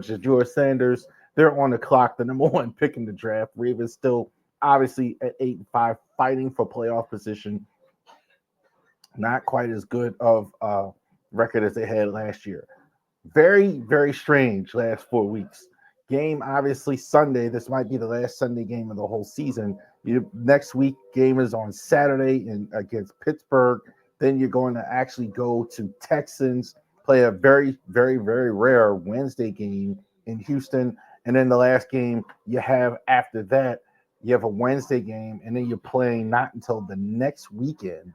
George Sanders. They're on the clock, the number one pick in the draft. Ravens still obviously at 8-5, fighting for playoff position. Not quite as good of a record as they had last year. Very, very strange last 4 weeks. Game obviously Sunday. This might be the last Sunday game of the whole season. Next week game is on Saturday against Pittsburgh. Then you're going to actually go to Texans, play a very, very, very rare Wednesday game in Houston, and then the last game you have after that, you have a Wednesday game, and then you're playing not until the next weekend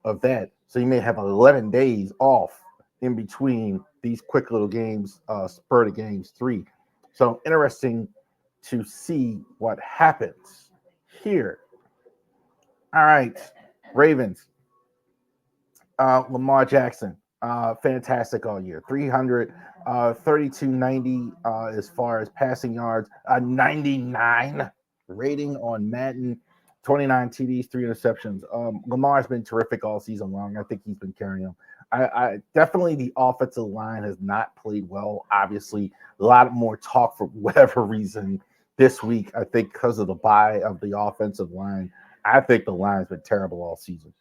of that. So you may have 11 days off in between these quick little games, spur of games 3. So interesting to see what happens here. All right, Ravens. Lamar Jackson, fantastic all year. 300, 3290 as far as passing yards, 99 rating on Madden, 29 TDs, 3 interceptions. Lamar's been terrific all season long. I think he's been carrying them. I definitely the offensive line has not played well. Obviously, a lot more talk for whatever reason this week. I think because of the bye of the offensive line. I think the line's been terrible all season.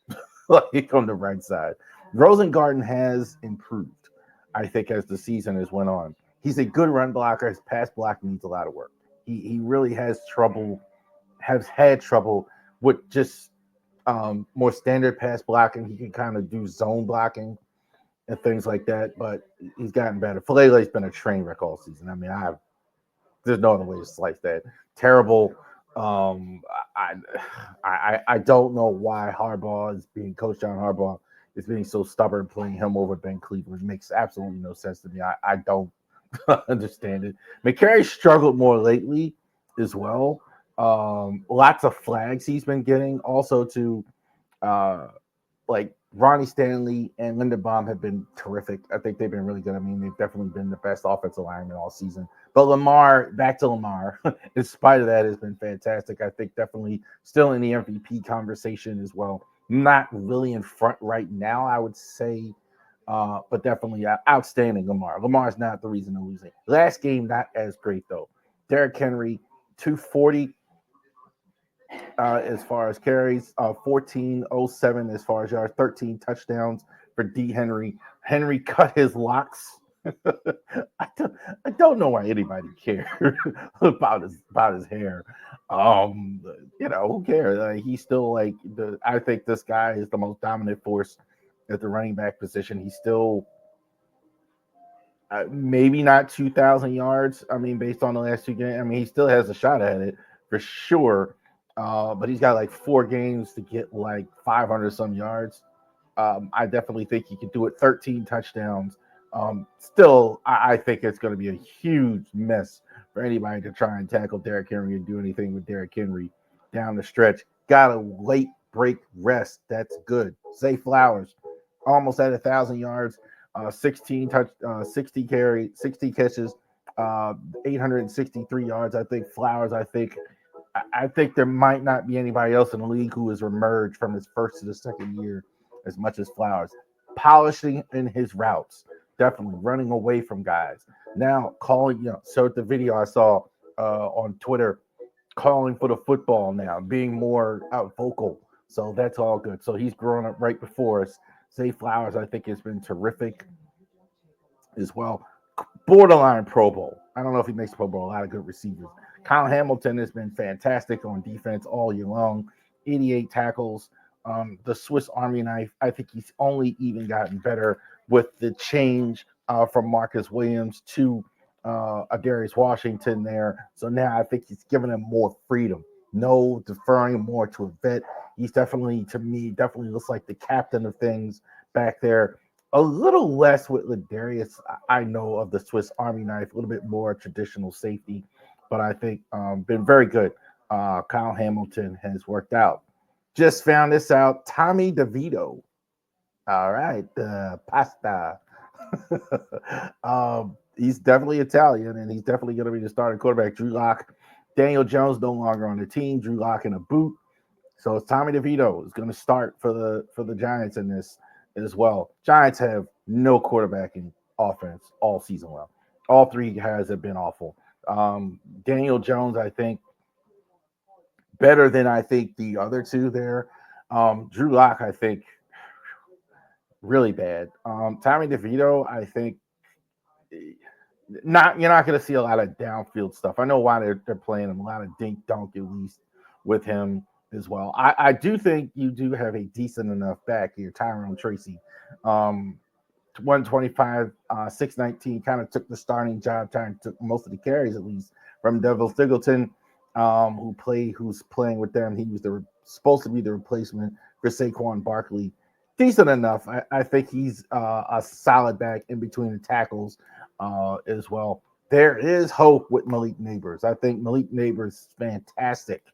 Like on the right side. Rosengarten has improved, I think, as the season has went on. He's a good run blocker. His pass blocking needs a lot of work. He really has had trouble with just more standard pass blocking. He can kind of do zone blocking and things like that, but he's gotten better. Falele's been a train wreck all season. I mean, there's no other way to slice that. Terrible. Um, I, I don't know why Harbaugh is being coached. John Harbaugh is being so stubborn, playing him over Ben Cleveland. It makes absolutely no sense to me. I don't understand it. McCary struggled more lately as well. Lots of flags he's been getting. Also, to like Ronnie Stanley and Linderbaum have been terrific. I think they've been really good. I mean, they've definitely been the best offensive lineman all season. But Lamar, back to Lamar, in spite of that, has been fantastic. I think definitely still in the MVP conversation as well. Not really in front right now, I would say, but definitely outstanding Lamar. Lamar's not the reason they're losing. Last game, not as great, though. Derrick Henry, 240 as far as carries, 1407 as far as yards, 13 touchdowns for D. Henry. Henry cut his locks. I don't know why anybody cares about his hair. Who cares? He's still like I think this guy is the most dominant force at the running back position. He's still maybe not 2,000 yards. I mean, based on the last 2 games, I mean, he still has a shot at it for sure. But he's got like 4 games to get like 500 some yards. I definitely think he could do it. 13 touchdowns. Still, I think it's going to be a huge mess for anybody to try and tackle Derrick Henry and do anything with Derrick Henry down the stretch. Got a late break rest. That's good. Zay Flowers, almost at 1,000 yards, 60 catches, 863 yards. I think Flowers. I think there might not be anybody else in the league who has emerged from his first to the second year as much as Flowers. Polishing in his routes. Definitely running away from guys. Now calling, so the video I saw on Twitter, calling for the football now, being more vocal. So that's all good. So he's growing up right before us. Zay Flowers, I think, has been terrific as well. Borderline Pro Bowl. I don't know if he makes Pro Bowl. A lot of good receivers. Kyle Hamilton has been fantastic on defense all year long. 88 tackles. The Swiss Army knife. I think he's only even gotten better with the change from Marcus Williams to Darius Washington there. So now I think he's given him more freedom. No deferring more to a vet. He's definitely, to me, definitely looks like the captain of things back there. A little less with Ladarius, I know, of the Swiss Army knife, a little bit more traditional safety, but I think been very good. Kyle Hamilton has worked out. Just found this out. Tommy DeVito. All right, pasta. He's definitely Italian, and he's definitely going to be the starting quarterback. Drew Lock, Daniel Jones no longer on the team. Drew Lock in a boot. So it's Tommy DeVito is going to start for the Giants in this as well. Giants have no quarterbacking offense all season long. All three guys have been awful. Daniel Jones, I think, better than I think the other two there. Drew Lock, I think, really bad. Tommy DeVito, I think, not you're not going to see a lot of downfield stuff. I know why they're playing him a lot of dink dunk at least with him as well. I do think you do have a decent enough back here, Tyrone Tracy. 125, 619, kind of took the starting job, took most of the carries at least from Devil Singleton, who's playing with them. He was supposed to be the replacement for Saquon Barkley. Decent enough. I think he's a solid back in between the tackles as well. There is hope with Malik Neighbors. I think Malik Neighbors is fantastic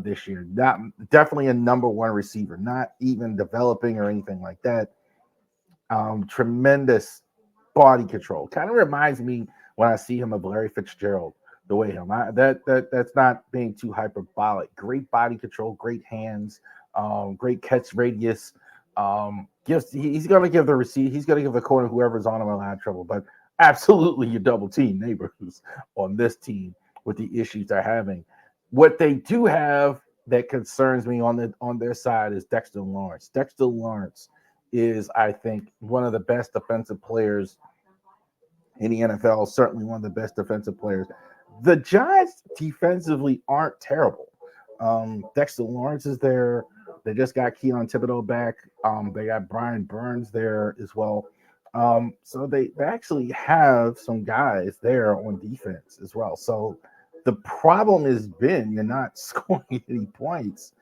this year. Not definitely a number one receiver, not even developing or anything like that. Tremendous body control. Kind of reminds me when I see him of Larry Fitzgerald. The way that's not being too hyperbolic. Great body control, great hands, great catch radius. He's going to give the receiver, he's going to give the corner whoever's on him a lot of trouble. But absolutely, you double team neighbors on this team with the issues they're having. What they do have that concerns me on their side is Dexter Lawrence. Dexter Lawrence is, I think, one of the best defensive players in the NFL, certainly one of the best defensive players. The Giants defensively aren't terrible. Dexter Lawrence is there. They just got Keon Thibodeau back. They got Brian Burns there as well. So they actually have some guys there on defense as well. So the problem has been you're not scoring any points.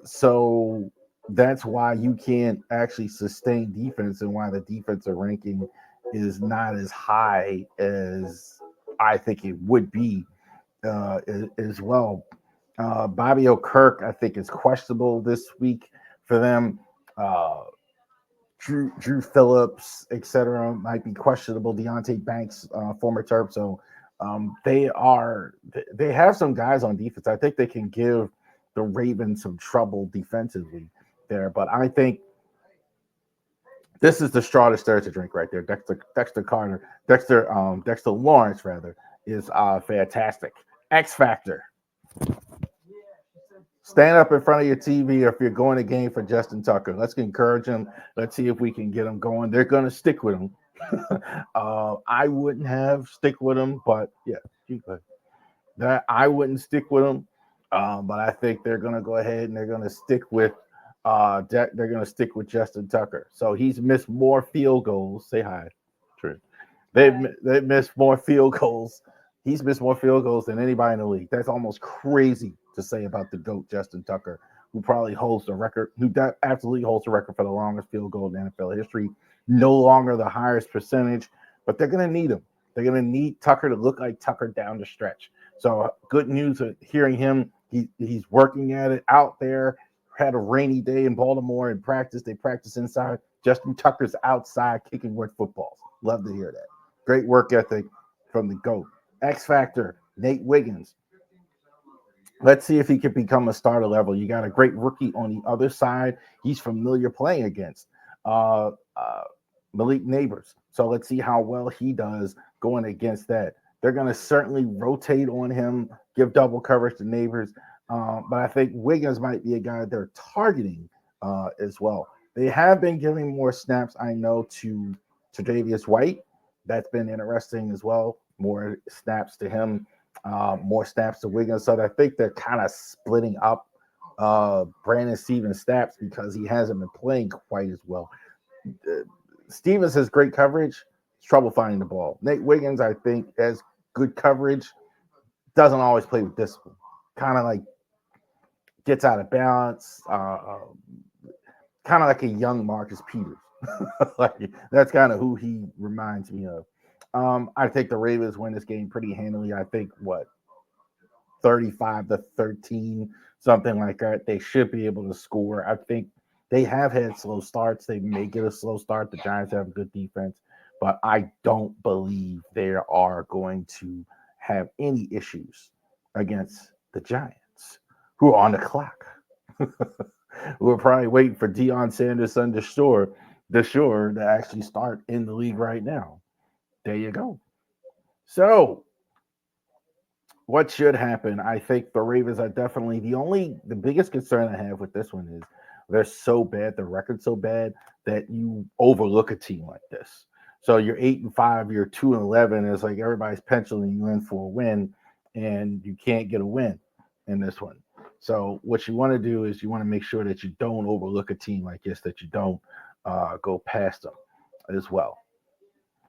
So that's why you can't actually sustain defense and why the defensive ranking is not as high as I think it would be as well. Bobby O'Kirk, I think, is questionable this week for them. Uh, Drew Phillips, etc., might be questionable. Deontay Banks, former Terp. So they have some guys on defense. I think they can give the Ravens some trouble defensively there. But I think this is the straw that stirs the drink right there. Dexter Lawrence rather is fantastic. X Factor. Stand up in front of your TV if you're going to game for Justin Tucker. Let's encourage him. Let's see if we can get him going. They're going to stick with him. I wouldn't have stick with him, but yeah, that I wouldn't stick with him. But I think they're going to go ahead and they're going to stick with they're going to stick with Justin Tucker. So he's missed more field goals. Say hi, True. They've missed more field goals. He's missed more field goals than anybody in the league. That's almost crazy to say about the GOAT, Justin Tucker, who probably holds the record, who absolutely holds the record for the longest field goal in NFL history. No longer the highest percentage, but they're going to need him. They're going to need Tucker to look like Tucker down the stretch. So good news of hearing him. He's working at it out there. Had a rainy day in Baltimore in practice. They practice inside. Justin Tucker's outside kicking word footballs. Love to hear that. Great work ethic from the GOAT. X Factor, Nate Wiggins. Let's see if he can become a starter level. You got a great rookie on the other side. He's familiar playing against uh, uh, Malik Neighbors. So let's see how well he does going against that. They're going to certainly rotate on him, give double coverage to Neighbors. But I think Wiggins might be a guy they're targeting as well. They have been giving more snaps, I know, to Tre'Davious White. That's been interesting as well. More snaps to him, more snaps to Wiggins. So I think they're kind of splitting up Brandon Stevens' snaps because he hasn't been playing quite as well. Stevens has great coverage. It's trouble finding the ball. Nate Wiggins, I think, has good coverage. Doesn't always play with discipline. Kind of like gets out of balance. Kind of like a young Marcus Peters. Like that's kind of who he reminds me of. I think the Ravens win this game pretty handily. I think 35-13, something like that. They should be able to score. I think they have had slow starts. They may get a slow start. The Giants have a good defense, but I don't believe they are going to have any issues against the Giants, who are on the clock. We're probably waiting for Deion Sanders on the shore to actually start in the league right now. There you go. So, what should happen? I think the Ravens are definitely the biggest concern I have with this one is they're so bad, the record's so bad that you overlook a team like this. So you're 8-5, you're 2-11. It's like everybody's penciling you in for a win, and you can't get a win in this one. So what you want to do is you want to make sure that you don't overlook a team like this, that you don't go past them as well.